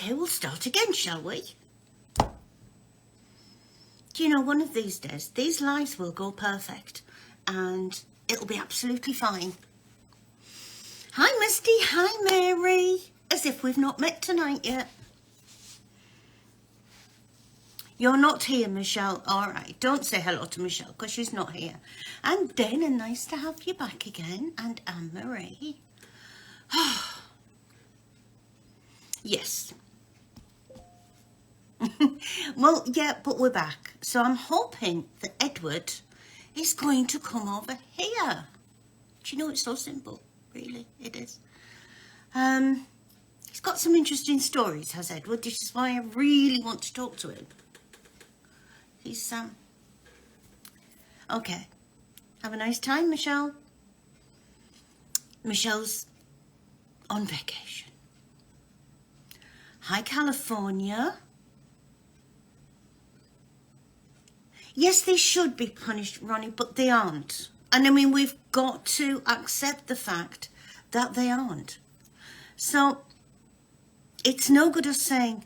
Okay, we'll start again, shall we? Do you know, one of these days, these lives will go perfect and it'll be absolutely fine. Hi, Misty. Hi, Mary. As if we've not met tonight yet. You're not here, Michelle. All right, don't say hello to Michelle because she's not here. And Dana, nice to have you back again. And Anne-Marie. Yes. Well, yeah, but we're back. So I'm hoping that Edward is going to come over here. Do you know, it's so simple, really, it is. He's got some interesting stories, has Edward, which is why I really want to talk to him. He's, okay. Have a nice time, Michelle. Michelle's on vacation. Hi, California. Yes, they should be punished, Ronnie, but they aren't. And I mean, we've got to accept the fact that they aren't. So, it's no good us saying,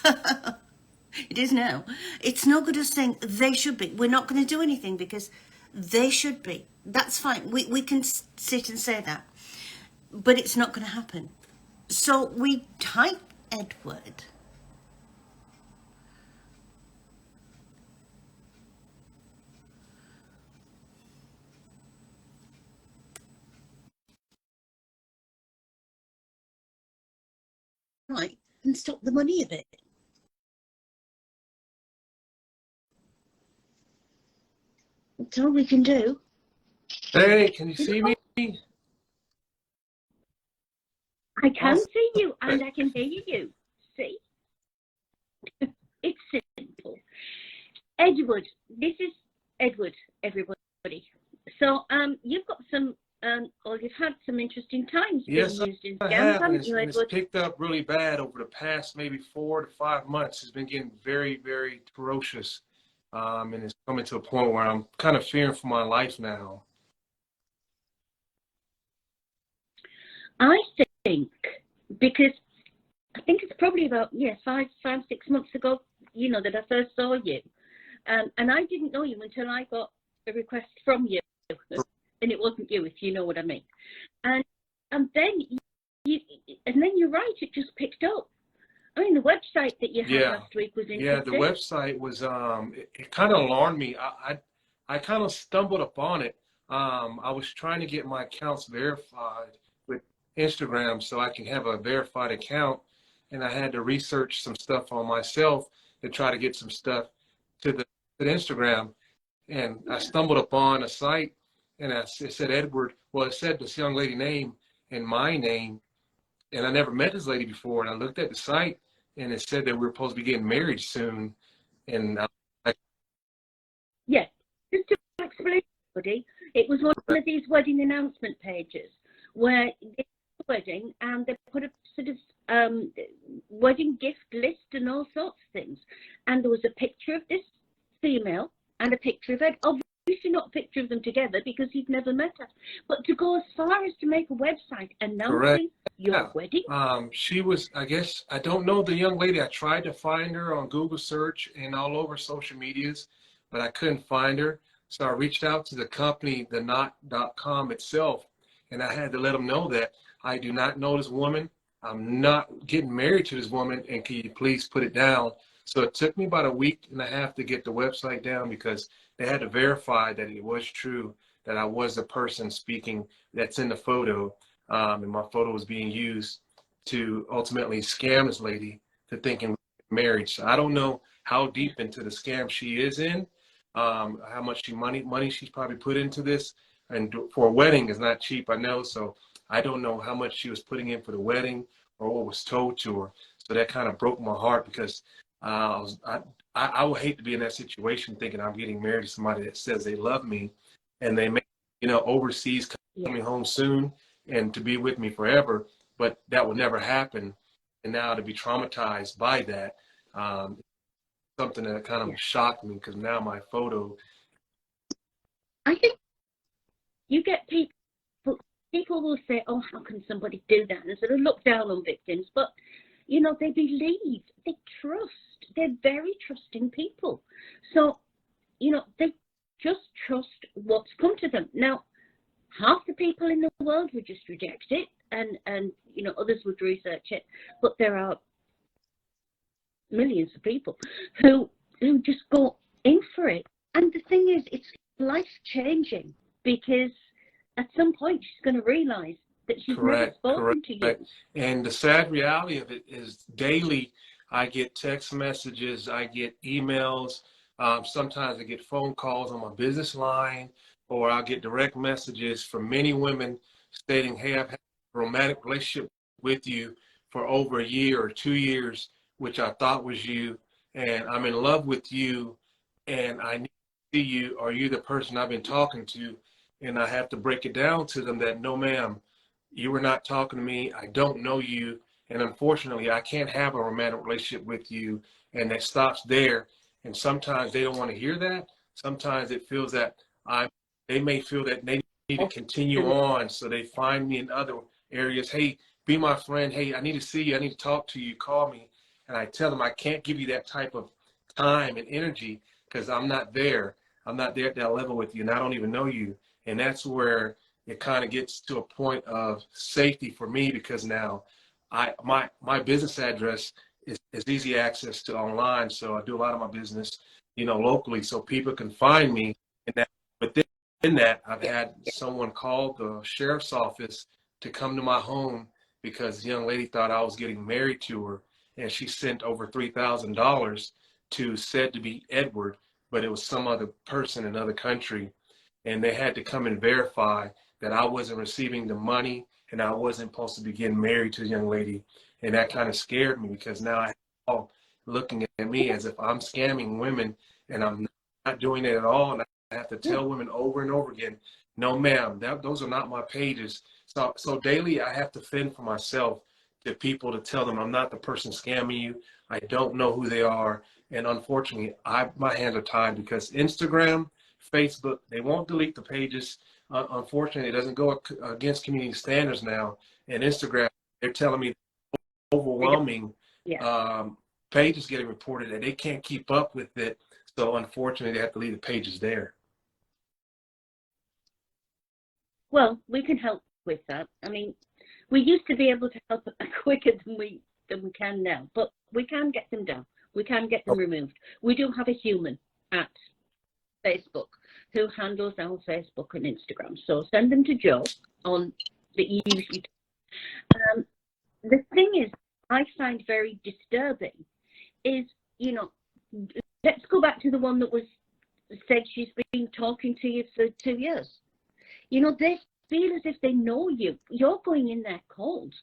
it is now, it's no good us saying they should be. We're not going to do anything because they should be. That's fine. We can sit and say that. But it's not going to happen. So, we type Edward. Right, and stop the money a bit. That's all we can do. Hey, can you see me? I can see you and I can hear you. See? It's simple. Edward, this is Edward, everybody. So you've got some, or you've had some interesting times being Yes, used in I scams, have, haven't you, and it's Edward? picked up really bad over the past maybe 4 to 5 months. It's been getting very, very ferocious, and it's coming to a point where I'm kind of fearing for my life now. I think, because I think it's probably about, 5, 6 months ago, you know, that I first saw you. And I didn't know you until I got a request from you. And it wasn't you, if you know what I mean. And then you're right, it just picked up. I mean, the website that you had last week was interesting. Yeah, the website was it kind of alarmed me. I kind of stumbled upon it. I was trying to get my accounts verified with Instagram so I can have a verified account, and I had to research some stuff on myself to try to get some stuff to the Instagram. And I stumbled upon a site, and it said Edward. Well, it said this young lady name and my name, and I never met this lady before. And I looked at the site, and it said that we were supposed to be getting married soon. And yes, just to explain, everybody, it was one of these wedding announcement pages where they had a wedding and they put a sort of wedding gift list and all sorts of things. And there was a picture of this female and a picture of Ed. Obviously not a picture of them together because he'd never met her. But to go as far as to make a website announcing your wedding. She was, I guess, I don't know the young lady. I tried to find her on Google search and all over social medias, but I couldn't find her. So I reached out to the company, the knot.com itself, and I had to let them know that I do not know this woman. I'm not getting married to this woman, and can you please put it down? So it took me about a week and a half to get the website down because they had to verify that it was true, that I was the person speaking that's in the photo, and my photo was being used to ultimately scam this lady to thinking marriage. So I don't know how deep into the scam she is in, how much money she's probably put into this, and for a wedding is not cheap, I know. So I don't know how much she was putting in for the wedding or what was told to her. So that kind of broke my heart because I would hate to be in that situation thinking I'm getting married to somebody that says they love me and they may, overseas coming home soon and to be with me forever, but that would never happen. And now to be traumatized by that, something that kind of shocked me because now my photo. I think you get people will say, oh, how can somebody do that? And sort of look down on victims. But You know, they believe, they trust. They're very trusting people. So, you know, they just trust what's come to them. Now, half the people in the world would just reject it, and you know, others would research it. But there are millions of people who just go in for it. And the thing is, it's life-changing, because at some point she's going to realize that she's never spoken to you. And the sad reality of it is daily I get text messages, I get emails, sometimes I get phone calls on my business line, or I'll get direct messages from many women stating, hey, I've had a romantic relationship with you for over a year or 2 years, which I thought was you, and I'm in love with you, and I need to see you. Are you the person I've been talking to? And I have to break it down to them that, no, ma'am, you were not talking to me. I don't know you. And unfortunately, I can't have a romantic relationship with you. And that stops there. And sometimes they don't want to hear that. Sometimes it feels that they may feel that they need to continue on. So they find me in other areas. Hey, be my friend. Hey, I need to see you. I need to talk to you. Call me. And I tell them I can't give you that type of time and energy because I'm not there. I'm not there at that level with you, and I don't even know you. And that's where it kind of gets to a point of safety for me, because now my business address is easy access to online. So I do a lot of my business, you know, locally, so people can find me. And that within that, I've had someone call the sheriff's office to come to my home because the young lady thought I was getting married to her, and she sent over $3,000 to said to be Edward, but it was some other person in another country. And they had to come and verify that I wasn't receiving the money and I wasn't supposed to be getting married to a young lady. And that kind of scared me, because now I have people looking at me as if I'm scamming women, and I'm not doing it at all. And I have to tell women over and over again, no, ma'am, those are not my pages. So daily I have to fend for myself to people, to tell them I'm not the person scamming you. I don't know who they are. And unfortunately, my hands are tied, because Instagram, Facebook, they won't delete the pages. Unfortunately, it doesn't go against community standards now. And Instagram, they're telling me overwhelming pages getting reported, and they can't keep up with it. So unfortunately, they have to leave the pages there. Well, we can help with that. I mean, we used to be able to help quicker than we can now, but we can get them down. We can get them removed. We do have a human at Facebook who handles our Facebook and Instagram. So send them to Joe on the usually. The thing is, I find very disturbing is, you know, let's go back to the one that was said she's been talking to you for 2 years. You know, they feel as if they know you. You're going in there cold.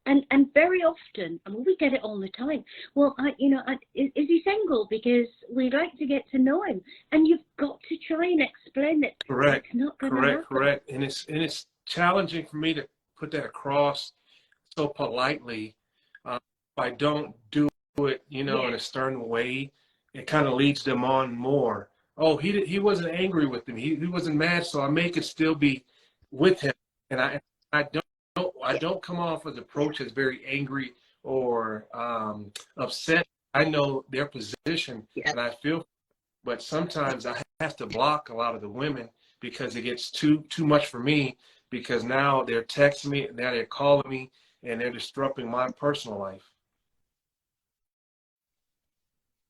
And very often, I mean, we get it all the time. Well, is he single? Because we'd like to get to know him. And you've got to try and explain that. Correct. It's not going to happen. Correct. And it's challenging for me to put that across so politely. If I don't do it, you know, in a stern way, it kind of leads them on more. Oh, he wasn't angry with him. He wasn't mad, so I may could still be with him. And I don't come off as approach as very angry or upset. I know their position, and I feel, but sometimes I have to block a lot of the women because it gets too much for me, because now they're texting me, now they're calling me, and they're disrupting my personal life.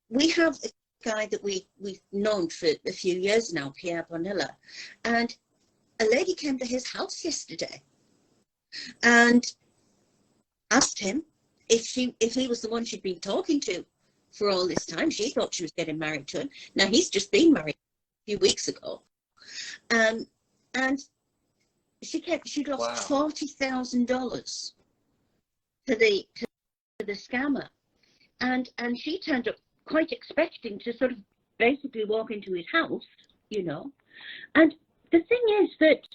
We have a guy that we've known for a few years now, Pierre Bonilla, and a lady came to his house yesterday and asked him if he was the one she'd been talking to for all this time. She thought she was getting married to him. Now he's just been married a few weeks ago, and she'd lost $40,000 to the scammer, and she turned up quite expecting to sort of basically walk into his house, you know. And the thing is that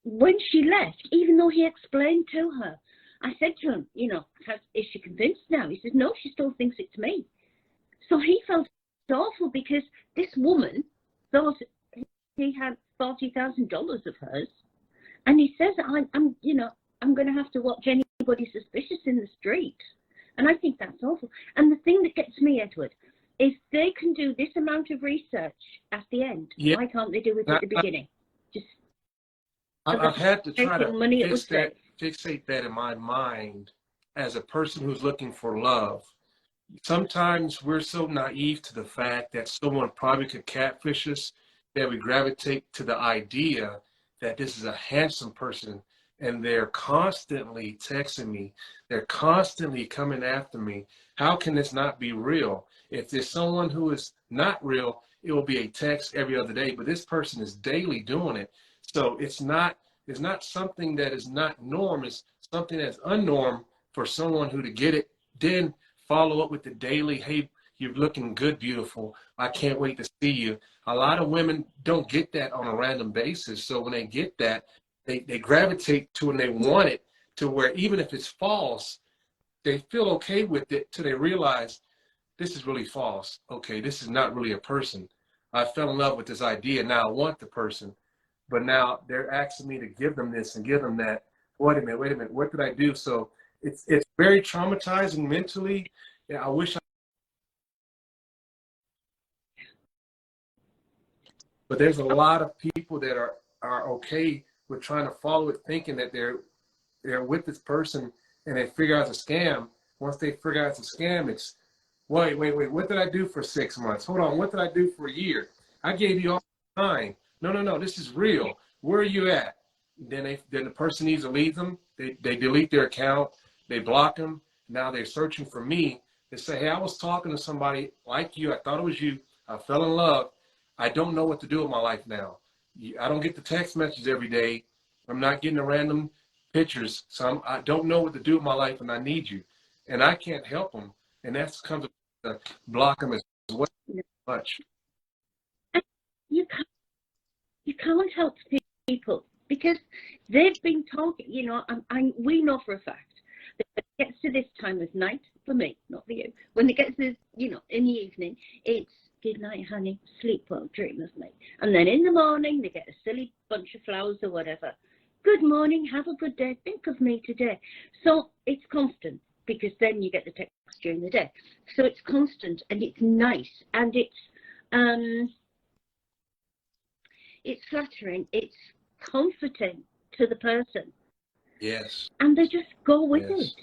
when she left, even though he explained to her, I said to him, you know, is she convinced now? He says, no, she still thinks it's me. So he felt awful because this woman thought he had $40,000 of hers. And he says, I'm going to have to watch any anybody suspicious in the street. And I think that's awful. And the thing that gets me, Edward, is they can do this amount of research at the end. Yeah. Why can't they do it at the beginning? Just I've had to try to money fixate that in my mind as a person who's looking for love. Sometimes we're so naive to the fact that someone probably could catfish us that we gravitate to the idea that this is a handsome person and they're constantly texting me. They're constantly coming after me. How can this not be real? If there's someone who is not real, it will be a text every other day, but this person is daily doing it. So it's not something that is not norm. It's something that's unnorm for someone who to get it, then follow up with the daily, hey, you're looking good, beautiful. I can't wait to see you. A lot of women don't get that on a random basis. So when they get that, they gravitate to it and they want it to where even if it's false, they feel okay with it till they realize this is really false. Okay, this is not really a person. I fell in love with this idea. Now I want the person. But now they're asking me to give them this and give them that. Wait a minute. What did I do? So it's very traumatizing mentally. Yeah, I wish but there's a lot of people that are okay with trying to follow it, thinking that they're with this person and they figure out it's a scam. Once they figure out it's a scam, it's wait, what did I do for 6 months? Hold on, what did I do for a year? I gave you all the time. No, this is real. Where are you at? Then the person needs to leave them. They delete their account. They block them. Now they're searching for me. They say, hey, I was talking to somebody like you. I thought it was you. I fell in love. I don't know what to do with my life now. I don't get the text messages every day. I'm not getting the random pictures. So I don't know what to do with my life, and I need you. And I can't help them. And that comes to block them as well much. You can't help people because they've been talking, we know for a fact that when it gets to this time of night, for me, not for you, when it gets to, in the evening, it's good night, honey, sleep well, dream of me. And then in the morning, they get a silly bunch of flowers or whatever. Good morning, have a good day, think of me today. So it's constant because then you get the text during the day. So it's constant and it's nice and it's flattering, it's comforting to the person. Yes. And they just go with it.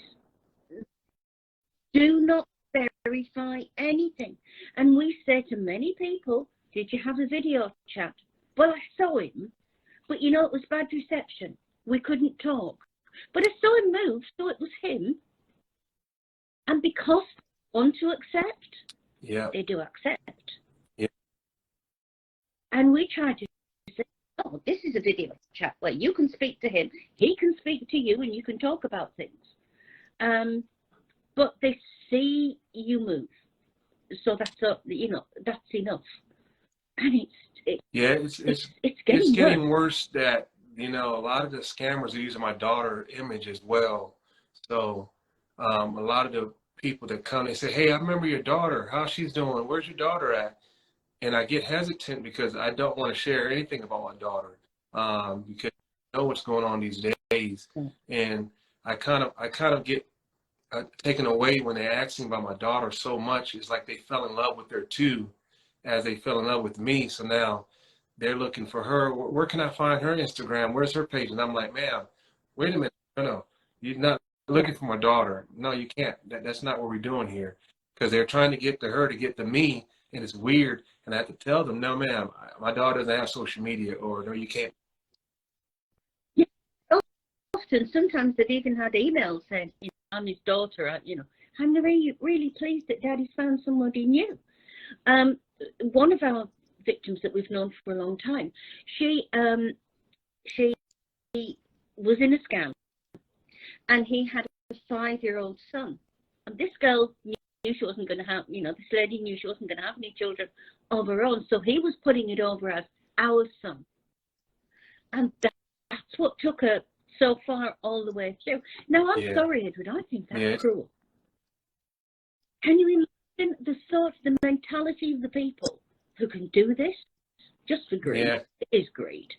Do not verify anything. And we say to many people, did you have a video chat? Well, I saw him, but it was bad reception. We couldn't talk. But I saw him move, so it was him. And because they want to accept, they do accept. Yeah. And we try to say, oh, this is a video chat where you can speak to him, he can speak to you, and you can talk about things. But they see you move, so that's enough. And it's getting worse. That a lot of the scammers are using my daughter image as well. So a lot of the people that come, they say, hey, I remember your daughter, how she's doing, where's your daughter at? And I get hesitant because I don't want to share anything about my daughter because I know what's going on these days. And I kind of get taken away when they ask me about my daughter so much. It's like they fell in love with her too, as they fell in love with me. So now they're looking for her. Where can I find her Instagram? Where's her page? And I'm like, ma'am, wait a minute. No, you're not looking for my daughter. No, you can't. That's not what we're doing here. Because they're trying to get to her to get to me, and it's weird. And I have to tell them, no, ma'am, my daughter doesn't have social media, or no, you can't. Yeah, often, sometimes they've even had emails saying, I'm his daughter, I'm really pleased that Daddy's found somebody new. One of our victims that we've known for a long time, she was in a scam, and he had a 5-year-old son. And this girl knew she wasn't going to have, this lady knew she wasn't going to have any children of her own, so he was putting it over as our son. And that's what took her so far all the way through. Now, I'm sorry, Edward, I think that's cruel. Can you imagine the mentality of the people who can do this just for greed? It is greed.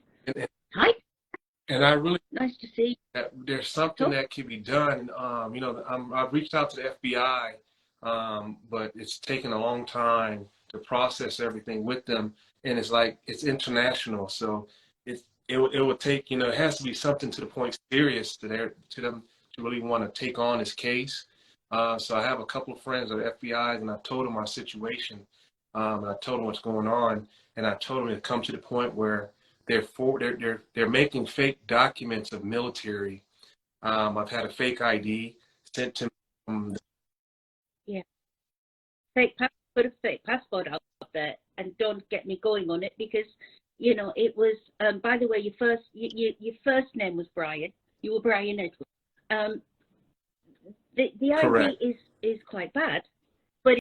And I really Nice to see that there's something you. that can be done. You know, I've reached out to the FBI, but it's taken a long time to process everything with them, and it's like it's international, so it would take, you know, it has to be something to the point serious to them to really want to take on this case. So I have a couple of friends at the FBI, and I've told them my situation, and I told them what's going on, and I told them to come to the point where they're making fake documents of military. I've had a fake ID sent to me from Yeah. Put a fake passport out there, and don't get me going on it, because you know it was. By the way, your first name was Brian. You were Brian Edward. The correct. ID is quite bad, but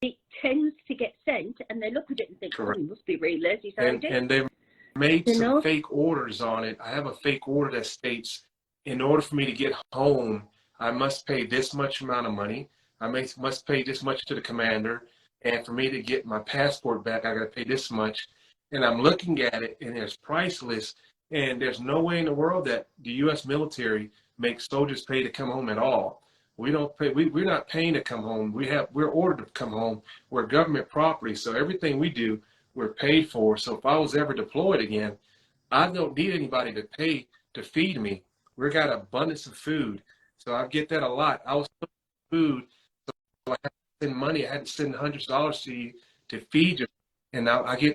it tends to get sent, and they look at it and think, Correct. "Oh, he must be really lazy." And they've made You some know, fake orders on it. I have a fake order that states, in order for me to get home, I must pay this much amount of money. Must pay this much to the commander, and for me to get my passport back, I got to pay this much. And I'm looking at it, and there's price lists, and there's no way in the world that the U.S. military makes soldiers pay to come home at all. We don't pay. We're not paying to come home. We're ordered to come home. We're government property, so everything we do, we're paid for. So if I was ever deployed again, I don't need anybody to pay to feed me. We got abundance of food, so I get that a lot. I was food, so I had to send money. I had to send hundreds of dollars to you to feed you, and now yeah.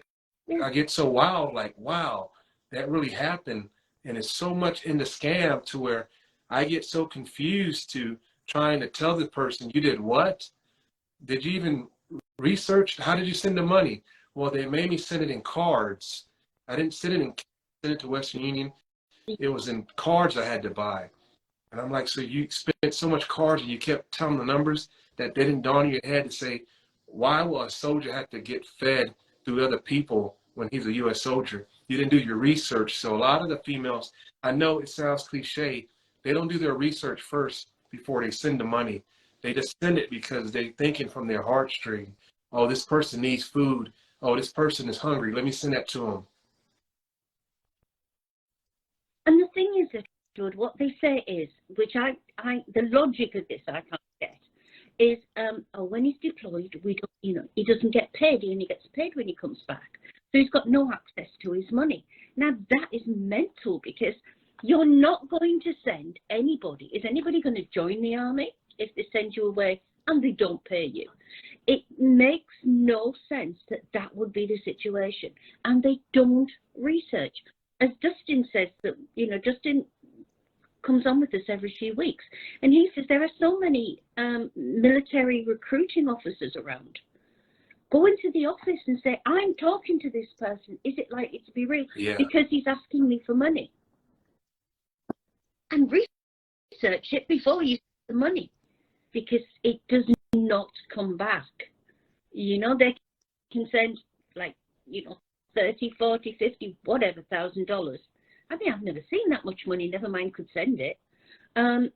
I get so wild, like wow, that really happened, and it's so much in the scam to where I get so confused to trying to tell the person, you did what? Did you even research? How did you send the money? Well, they made me send it in cards. I didn't send it to Western Union. It was in cards I had to buy. And I'm like, so you spent so much cards and you kept telling the numbers that they didn't dawn in your head to say, why will a soldier have to get fed through other people when he's a U.S. soldier? You didn't do your research. So a lot of the females, I know it sounds cliche, they don't do their research first before they send the money. They just send it because they're thinking from their heartstring. Oh, this person needs food. Oh, this person is hungry. Let me send that to them. And the thing is, Edward, what they say is, which the logic of this I can't get, is, oh, when he's deployed, we don't, you know, he doesn't get paid. He only gets paid when he comes back. So he's got no access to his money. Now that is mental, because you're not going to send anybody. Is anybody going to join the army if they send you away and they don't pay you? It makes no sense that that would be the situation, and they don't research. As Dustin says, that, you know, Dustin comes on with us every few weeks, and he says there are so many military recruiting officers around. Go into the office and say, I'm talking to this person. Is it likely to be real? Yeah. Because he's asking me for money. And research it before you send the money, because it does not come back. You know, they can send, like, you know, 30, 40, 50, whatever $1,000. I mean, I've never seen that much money, never mind could send it. And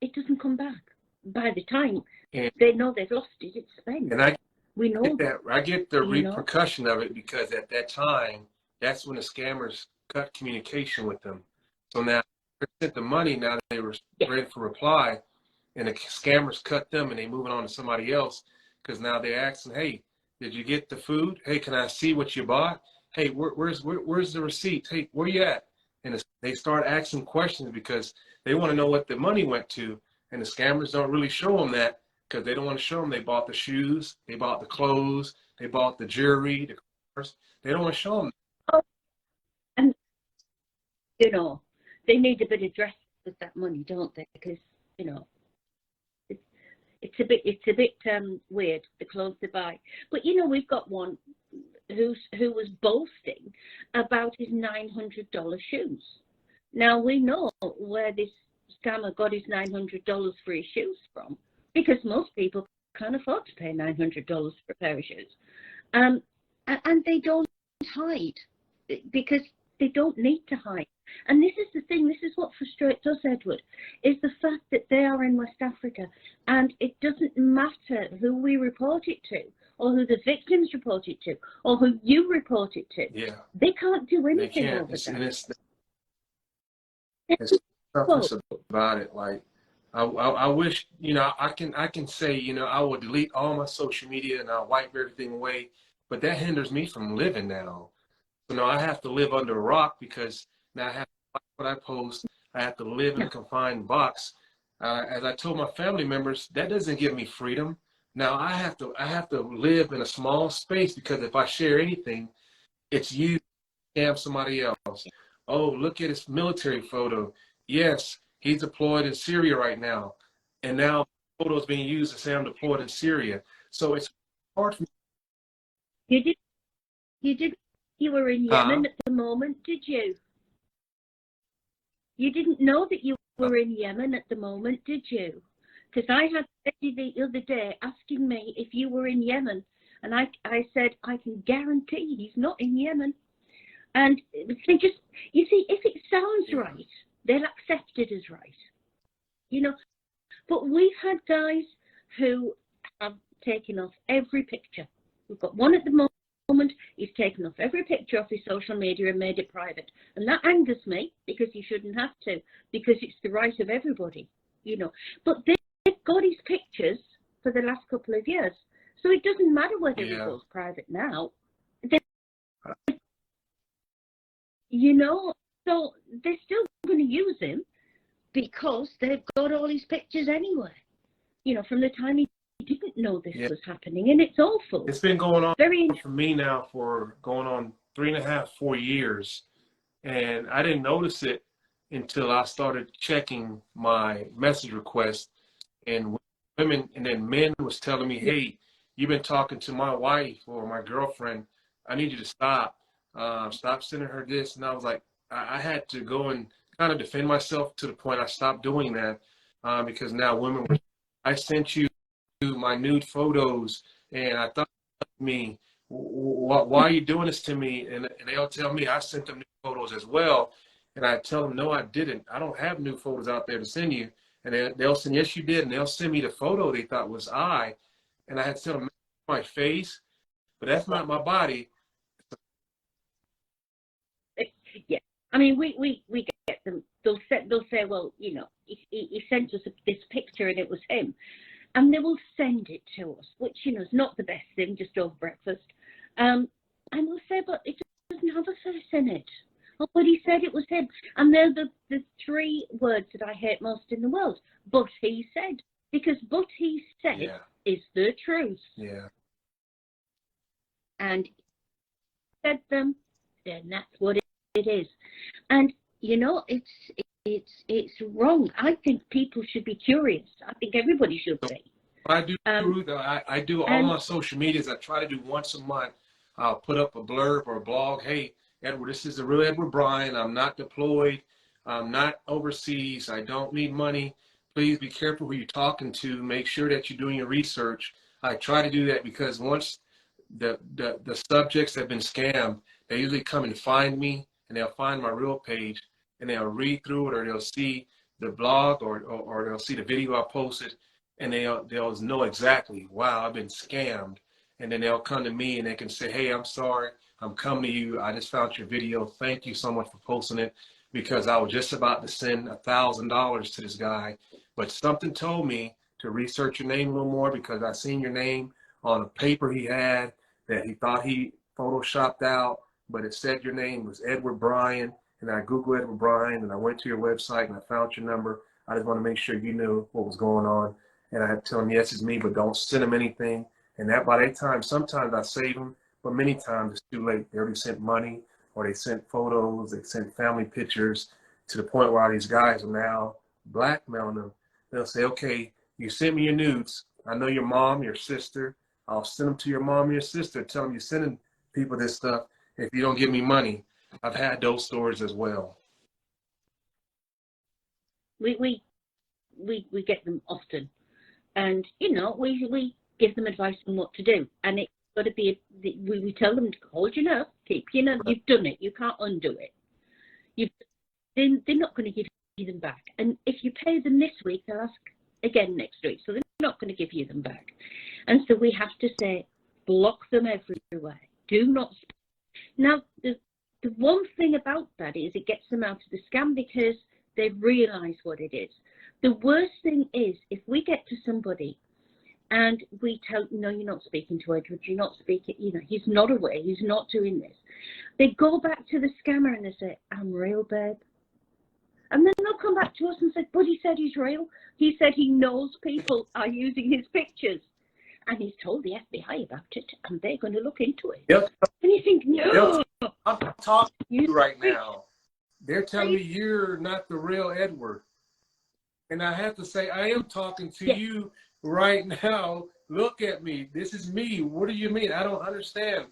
it doesn't come back. By the time they know they've lost it, it's spent. And we know that. I get the repercussion know? of it, because at that time, that's when the scammers cut communication with them. So now they sent the money, now they were ready for reply, and the scammers cut them and they moving on to somebody else, because now they're asking, hey, did you get the food? Hey, can I see what you bought? Hey, where's the receipt? Hey, where you at? And they start asking questions because they want to know what the money went to, and the scammers don't really show them that, because they don't want to show them they bought the shoes, they bought the clothes, they bought the jewelry, the cars. They don't want to show them. Oh, and you know, they need a bit of dress with that money, don't they? Because you know, it's a bit weird, the clothes they buy. But you know, we've got one who was boasting about his $900 shoes. Now we know where this scammer got his $900 for his shoes from, because most people can't afford to pay $900 for a pair of shoes. And they don't hide, because they don't need to hide. And this is the thing, this is what frustrates us, Edward, is the fact that they are in West Africa, and it doesn't matter who we report it to or who the victims report it to, or who you report it to. Yeah. They can't do They anything can't. over that. It's Well, toughness about it. Like, I wish, I can say, I will delete all my social media and I'll wipe everything away, but that hinders me from living now. So now I have to live under a rock because now I have to like what I post. I have to live in a confined box. As I told my family members, that doesn't give me freedom. Now I have to live in a small space because if I share anything, it's you scam somebody else. Oh, look at his military photo. Yes, he's deployed in Syria right now. And now photos being used to say I'm deployed in Syria. So it's hard for me. you did. You did. You were in Huh? Yemen at the moment, did you? You didn't know that you were in Yemen at the moment, did you? Because I had somebody the other day asking me if you were in Yemen, and I said I can guarantee he's not in Yemen. And they just, you see, if it sounds right, they'll accept it as right, you know. But we've had guys who have taken off every picture. We've got one at the moment. He's taken off every picture off his social media and made it private, and that angers me because he shouldn't have to, because it's the right of everybody, you know. But they've got his pictures for the last couple of years, so it doesn't matter whether he goes private now. You know, so they're still going to use him because they've got all his pictures anyway. You know, from the time he didn't know this was happening, and it's awful. It's been going on Very for me now for going on 3.5, 4 years. And I didn't notice it until I started checking my message requests. And women and then men was telling me, hey, you've been talking to my wife or my girlfriend. I need you to stop. Stop sending her this. And I was like, I had to go and kind of defend myself to the point I stopped doing that because now women were, I sent you my nude photos and I thought me, why are you doing this to me? And they'll tell me I sent them nude photos as well. And I tell them, no, I didn't. I don't have nude photos out there to send you. And they'll say, yes, you did. And they'll send me the photo they thought was I. And I had to tell them my face, but that's not my body. Yeah, I mean, we get them. They'll say, well, you know, he sent us this picture and it was him, and they will send it to us, which, you know, is not the best thing, just over breakfast. And we'll say, but it doesn't have a face in it. Oh, but he said it was him. And they're the three words that I hate most in the world. But he said, because but he said is the truth. Yeah. And he said them, then that's what it is. And you know, it's wrong. I think people should be curious. I think everybody should be. I do, Ruth. I do all my social medias. I try to do once a month. I'll put up a blurb or a blog. Hey, Edward, this is the real Edward Bryan. I'm not deployed. I'm not overseas. I don't need money. Please be careful who you're talking to. Make sure that you're doing your research. I try to do that because once the subjects have been scammed, they usually come and find me, and they'll find my real page, and they'll read through it, or they'll see the blog, or they'll see the video I posted, and they'll know exactly, wow, I've been scammed. And then they'll come to me and they can say, hey, I'm sorry, I'm coming to you. I just found your video. Thank you so much for posting it, because I was just about to send $1,000 to this guy, but something told me to research your name a little more, because I seen your name on a paper he had that he thought he photoshopped out, but it said your name was Edward Bryan. And I Googled Edward Bryan, and I went to your website and I found your number. I just want to make sure you knew what was going on. And I had to tell him, yes, it's me, but don't send him anything. And that by that time, sometimes I save them, but many times it's too late. They already sent money, or they sent photos, they sent family pictures, to the point where all these guys are now blackmailing them. They'll say, okay, you sent me your nudes. I know your mom, your sister. I'll send them to your mom or your sister. Tell them you're sending people this stuff if you don't give me money. I've had those stories as well. We get them often, and you know, we give them advice on what to do, and it's got to be we tell them to hold your nerve, keep your nerve. You've done it, you can't undo it. They're not going to give you them back, and if you pay them this week, they'll ask again next week, so they're not going to give you them back. And so we have to say, block them everywhere. Do not. Now, the one thing about that is it gets them out of the scam because they realise what it is. The worst thing is if we get to somebody and we tell, no, you're not speaking to Edward, you're not speaking, he's not aware, he's not doing this. They go back to the scammer and they say, I'm real, babe. And then they'll come back to us and say, but he said he's real. He said he knows people are using his pictures. And he's told the FBI about it, and they're going to look into it. Yep. And you think, no. Yep. I'm talking to you right now. They're telling me you're not the real Edward. And I have to say, I am talking to you right now. Look at me. This is me. What do you mean? I don't understand.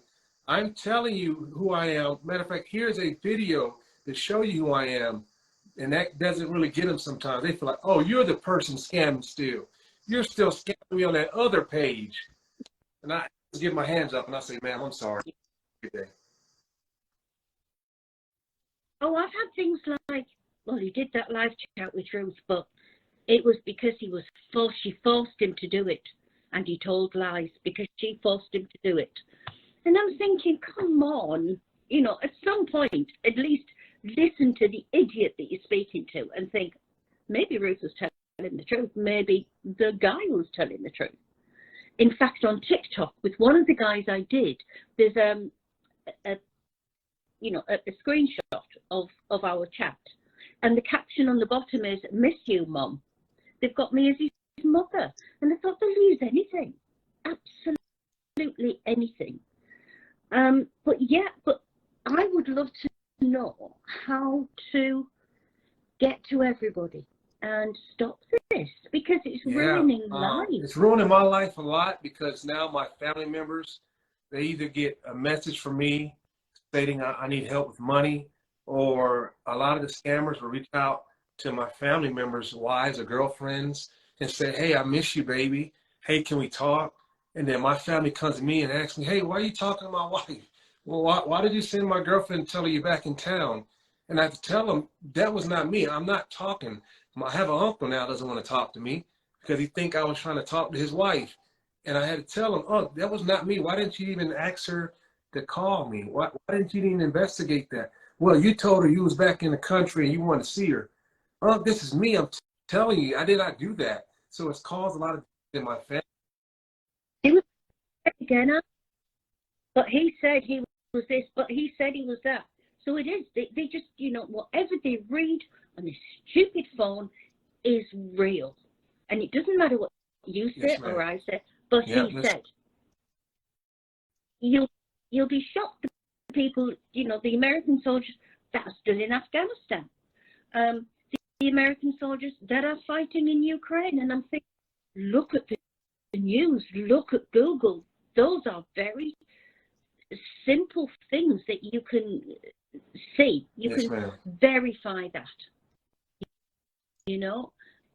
I'm telling you who I am. Matter of fact, here's a video to show you who I am. And that doesn't really get them sometimes. They feel like, oh, you're the person scamming still. You're still scamming me on that other page. And I give my hands up and I say, ma'am, I'm sorry. Oh, I've had things like, well, he did that live chat with Ruth, but it was because he was forced. She forced him to do it. And he told lies because she forced him to do it. And I'm thinking, come on, at some point, at least listen to the idiot that you're speaking to and think, maybe Ruth was telling the truth. Maybe the guy was telling the truth. In fact, on TikTok, with one of the guys I did, there's a screenshot of our chat. And the caption on the bottom is, miss you, Mom. They've got me as his mother. And I thought they'll use anything. Absolutely anything. But I would love to know how to get to everybody and stop this, because it's ruining lives. It's ruining my life a lot, because now my family members, they either get a message from me stating I need help with money, or a lot of the scammers will reach out to my family members' wives or girlfriends and say, hey, I miss you, baby. Hey, can we talk? And then my family comes to me and asks me, hey, why are you talking to my wife? Well, why did you send my girlfriend and tell her you're back in town? And I have to tell them, that was not me. I'm not talking. I have an uncle now doesn't want to talk to me because he think I was trying to talk to his wife. And I had to tell him, oh, that was not me. Why didn't you even ask her to call me? Why didn't you even investigate that? Well, you told her you was back in the country and you wanted to see her. Oh, this is me. I'm telling you, I did not do that. So it's caused a lot of in my family. He was again, but he said he was this, but he said he was that. So it is. They just, whatever they read on this stupid phone is real. And it doesn't matter what you say or I say, but he said. You'll be shocked, the people, the American soldiers that are still in Afghanistan. The American soldiers that are fighting in Ukraine. And I'm thinking, look at the news, look at Google. Those are very simple things that you can see. You can verify that.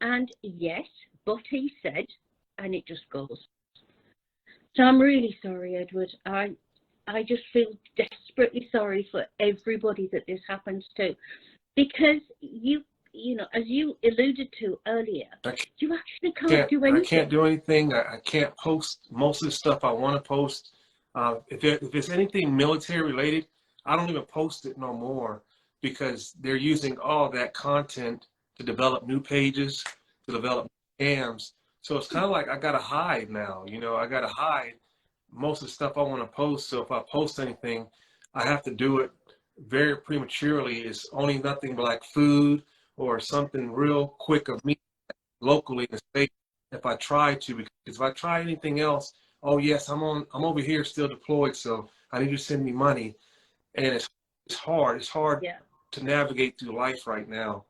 And yes, but he said, and it just goes. So I'm really sorry, Edward. I just feel desperately sorry for everybody that this happens to, because as you alluded to earlier, you actually can't do anything. I can't do anything. I can't post most of the stuff I want to post. If it's anything military related, I don't even post it no more, because they're using all that content to develop new pages, to develop scams. So it's kind of like I got to hide now. I got to hide most of the stuff I want to post. So if I post anything, I have to do it very prematurely. It's only nothing but like food or something real quick of me locally in the state. If I try to, because if I try anything else, oh yes, I'm over here still deployed, so I need you to send me money. And it's hard. It's hard to navigate through life right now.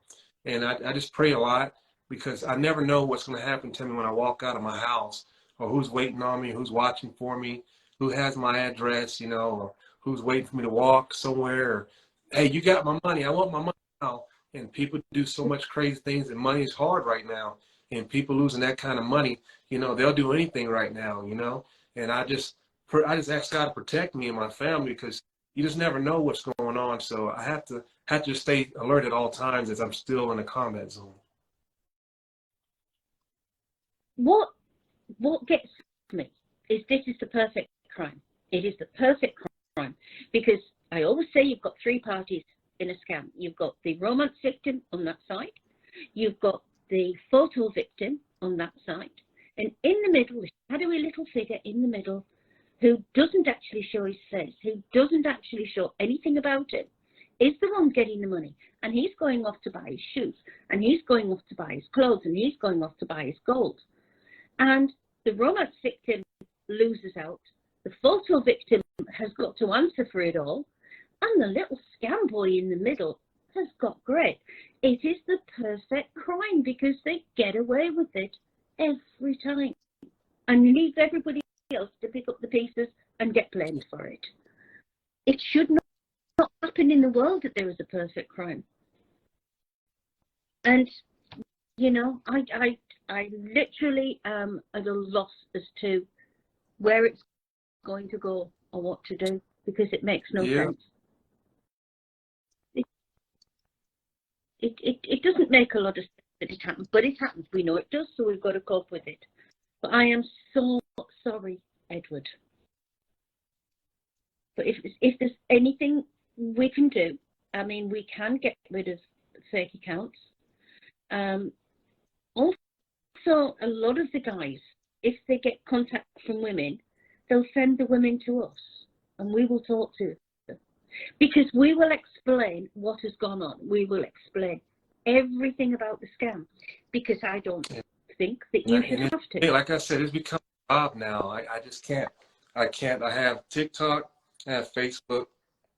And I just pray a lot, because I never know what's going to happen to me when I walk out of my house, or who's waiting on me, who's watching for me, who has my address, or who's waiting for me to walk somewhere. Or, hey, you got my money. I want my money now. And people do so much crazy things, and money is hard right now. And people losing that kind of money, they'll do anything right now, And I just ask God to protect me and my family, because you just never know what's going on. So I have to stay alert at all times as I'm still in the combat zone. What gets me is this is the perfect crime. It is the perfect crime, because I always say you've got three parties in a scam. You've got the romance victim on that side, you've got the photo victim on that side, and in the middle, the shadowy little figure in the middle who doesn't actually show his face, who doesn't actually show anything about it, is the one getting the money. And he's going off to buy his shoes, and he's going off to buy his clothes, and he's going off to buy his gold. And the romance victim loses out. The photo victim has got to answer for it all. And the little scam boy in the middle has got great. It is the perfect crime, because they get away with it every time and leave everybody else to pick up the pieces and get blamed for it. It should not happen in the world that there is a perfect crime. And, you know, I literally am at a loss as to where it's going to go or what to do, because it makes no sense. It doesn't make a lot of sense that it happens, but it happens. We know it does, so we've got to cope with it. But I am so sorry, Edward. But if there's anything we can do, I mean, we can get rid of fake accounts. Also, a lot of the guys, if they get contact from women, they'll send the women to us, and we will talk to them. Because we will explain what has gone on. We will explain everything about the scam, because I don't think that you should have to. Hey, like I said, it's become a job now. I just can't. I have TikTok, I have Facebook,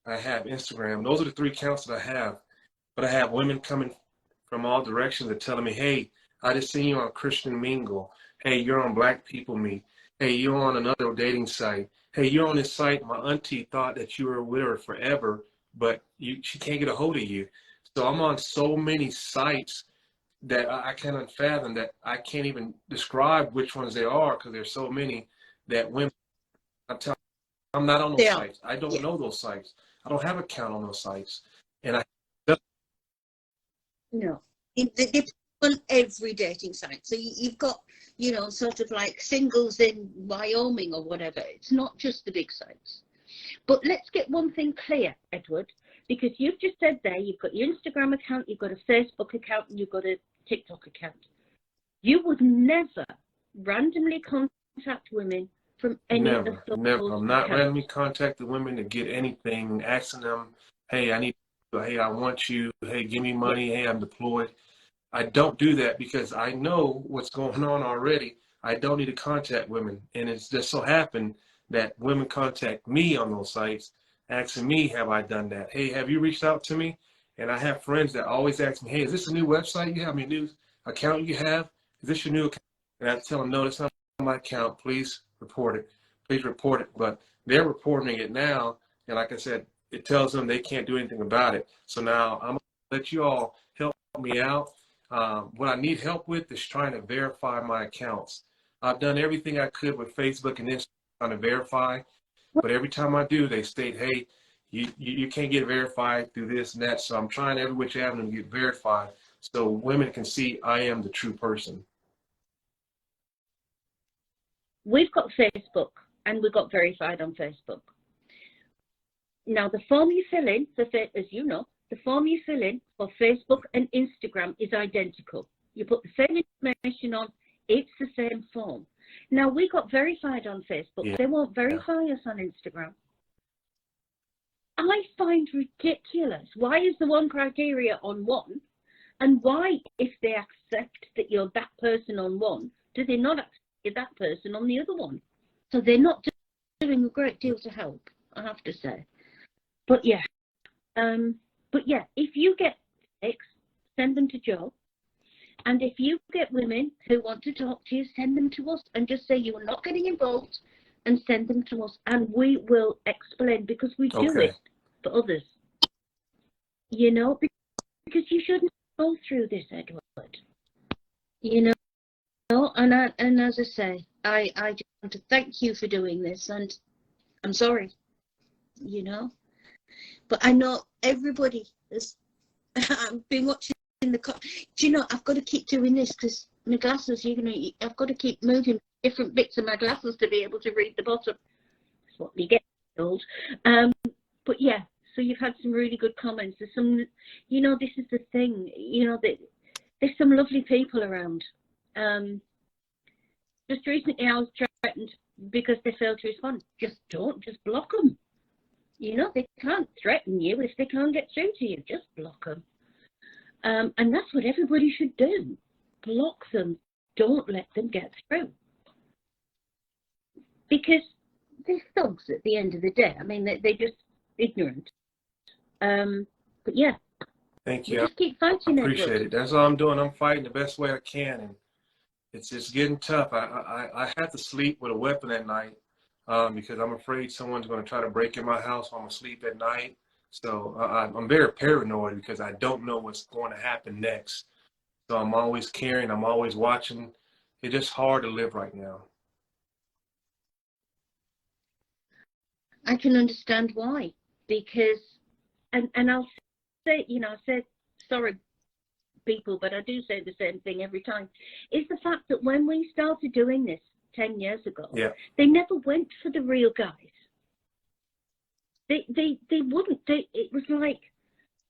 I have Instagram. Those are the 3 accounts that I have. But I have women coming from all directions that telling me, hey, I just seen you on Christian Mingle. Hey, you're on Black People Meet. Hey, you're on another dating site. Hey, you're on this site. My auntie thought that you were with her forever, but she can't get a hold of you. So I'm on so many sites that I cannot fathom, that I can't even describe which ones they are, because there's so many that women. I'm not on those sites. I don't know those sites. I don't have an account on those sites, and no. They're on every dating site. So you've got, you know, sort of like singles in Wyoming or whatever. It's not just the big sites. But let's get one thing clear, Edward, because you've just said there, you've got your Instagram account, you've got a Facebook account, and you've got a TikTok account. You would never randomly contact women from any of those never. I'm not accounts. randomly contacting women to get anything, asking them, hey, I want you, hey, give me money, hey, I'm deployed. I don't do that, because I know what's going on already. I don't need to contact women. And it's just so happened that women contact me on those sites, asking me, have I done that? Hey, have you reached out to me? And I have friends that always ask me, hey, is this a new website you have? A new account you have? Is this your new account? And I tell them, no, that's not my account. Please report it. Please report it. But they're reporting it now. And like I said, it tells them they can't do anything about it. So now I'm going to let you all help me out. What I need help with is trying to verify my accounts. I've done everything I could with Facebook and Instagram trying to verify, but every time I do, they state, hey, you can't get verified through this and that. So I'm trying every which avenue to get verified so women can see I am the true person. We've got Facebook, and we got verified on Facebook. Now, the form you fill in, as you know, the form you fill in for Facebook and Instagram is identical. You put the same information on, it's the same form. Now, we got verified on Facebook. Yeah. They won't verify us on Instagram. I find ridiculous. Why is the one criteria on one? And why, if they accept that you're that person on one, do they not accept you're that person on the other one? So they're not doing a great deal to help, I have to say. But yeah. If you get fakes, send them to Joe. And if you get women who want to talk to you, send them to us and just say you are not getting involved and send them to us. And we will explain, because we do it for others. You know, because you shouldn't go through this, Edward. You know, and as I say, I just want to thank you for doing this, and I'm sorry, you know. But I know everybody has. I've been watching do you know, I've got to keep doing this because my glasses, I've got to keep moving different bits of my glasses to be able to read the bottom. what you get told. But yeah, so you've had some really good comments. There's some, you know, this is the thing, you know, that there's some lovely people around. Just recently I was threatened because they failed to respond. Just block them. You know, they can't threaten you if they can't get through to you. Just block them. And that's what everybody should do. Block them. Don't let them get through. Because they're thugs at the end of the day. I mean, they're just ignorant. But yeah. Thank you. Just keep fighting. I appreciate Edward. it. That's all I'm doing. I'm fighting the best way I can, and it's getting tough. I have to sleep with a weapon at night because I'm afraid someone's going to try to break in my house while I'm asleep at night. So I'm very paranoid because I don't know what's going to happen next. So I'm always caring. I'm always watching. It's just hard to live right now. I can understand why, because, and I'll say, you know, I said, sorry, people, but I do say the same thing every time, is the fact that when we started doing this 10 years ago, they never went for the real guys. They wouldn't. It was like,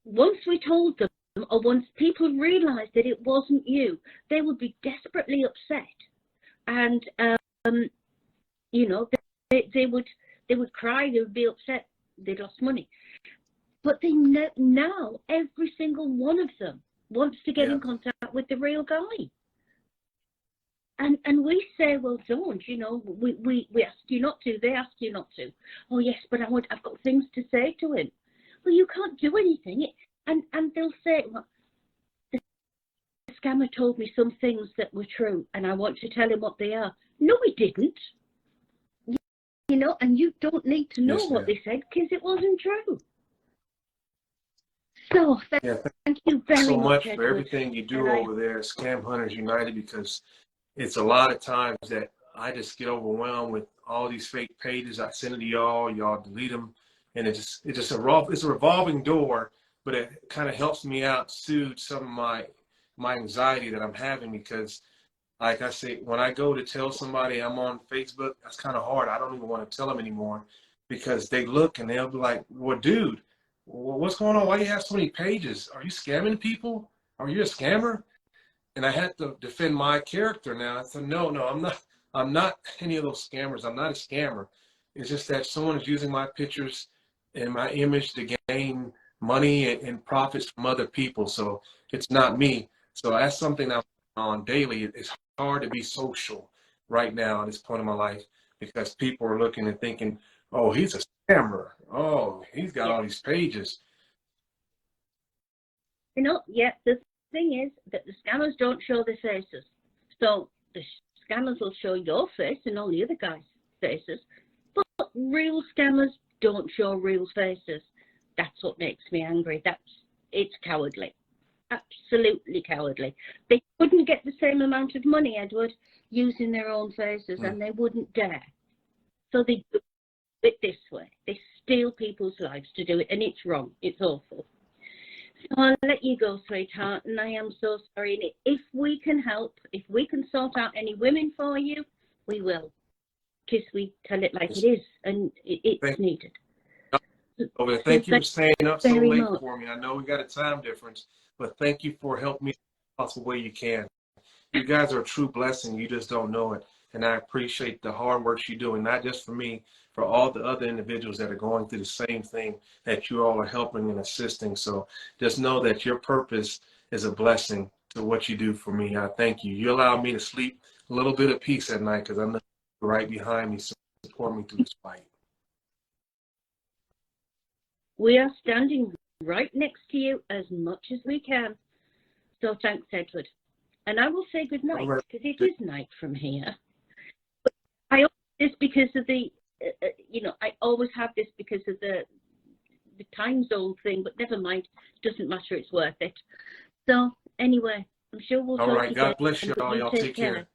once we told them, or once people realized that it wasn't you, they would be desperately upset. And, you know, they would cry, they would be upset, they'd lost money. But they now, every single one of them wants to get in contact with the real guy. And we say, well, don't, you know, we ask you not to, they ask you not to. Oh, yes, but I've got things to say to him. Well, you can't do anything. And they'll say, well, the scammer told me some things that were true, and I want to tell him what they are. No, he didn't. You know, and you don't need to know what they said because it wasn't true. So, thank you very much, for everything you do over there at Scam Hunters United, because it's a lot of times that I just get overwhelmed with all these fake pages. I send it to y'all delete them, and it's a revolving door, but it kind of helps me out, soothe some of my anxiety that I'm having, because like I say, when I go to tell somebody I'm on Facebook, that's kind of hard. I don't even want to tell them anymore because they look and they'll be like, well, dude, what's going on? Why do you have so many pages? Are you scamming people? Are you a scammer? And I had to defend my character now. I said, no, I'm not any of those scammers. I'm not a scammer. It's just that someone is using my pictures and my image to gain money and profits from other people. So it's not me. So that's something I'm on daily. It's hard to be social right now at this point in my life because people are looking and thinking, oh, he's a scammer. Oh, he's got all these pages. You know, the thing is that the scammers don't show their faces. So the scammers will show your face and all the other guys' faces, but real scammers don't show real faces. That's what makes me angry. It's cowardly. Absolutely cowardly. They couldn't get the same amount of money, Edward, using their own faces, and they wouldn't dare. So they do it this way. They steal people's lives to do it, and it's wrong. It's awful. So I'll let you go, sweetheart, and I am so sorry. And if we can help, if we can sort out any women for you, we will, because we tell it like it is, and it's needed. Okay, thank you for staying up so late for me. I know we got a time difference, but thank you for helping me in the possible way you can. You guys are a true blessing. You just don't know it. And I appreciate the hard work you're doing, not just for me, for all the other individuals that are going through the same thing that you all are helping and assisting. So just know that your purpose is a blessing to what you do for me. I thank you. You allow me to sleep a little bit of peace at night because I know you're right behind me, so support me through this fight. We are standing right next to you as much as we can. So thanks, Edward. And I will say good night, because it is night from here. But I always this because of the, I always have this because of the time zone thing, but never mind. Doesn't matter, it's worth it. So anyway, I'm sure we'll talk again. All right, God bless you all. Y'all take care.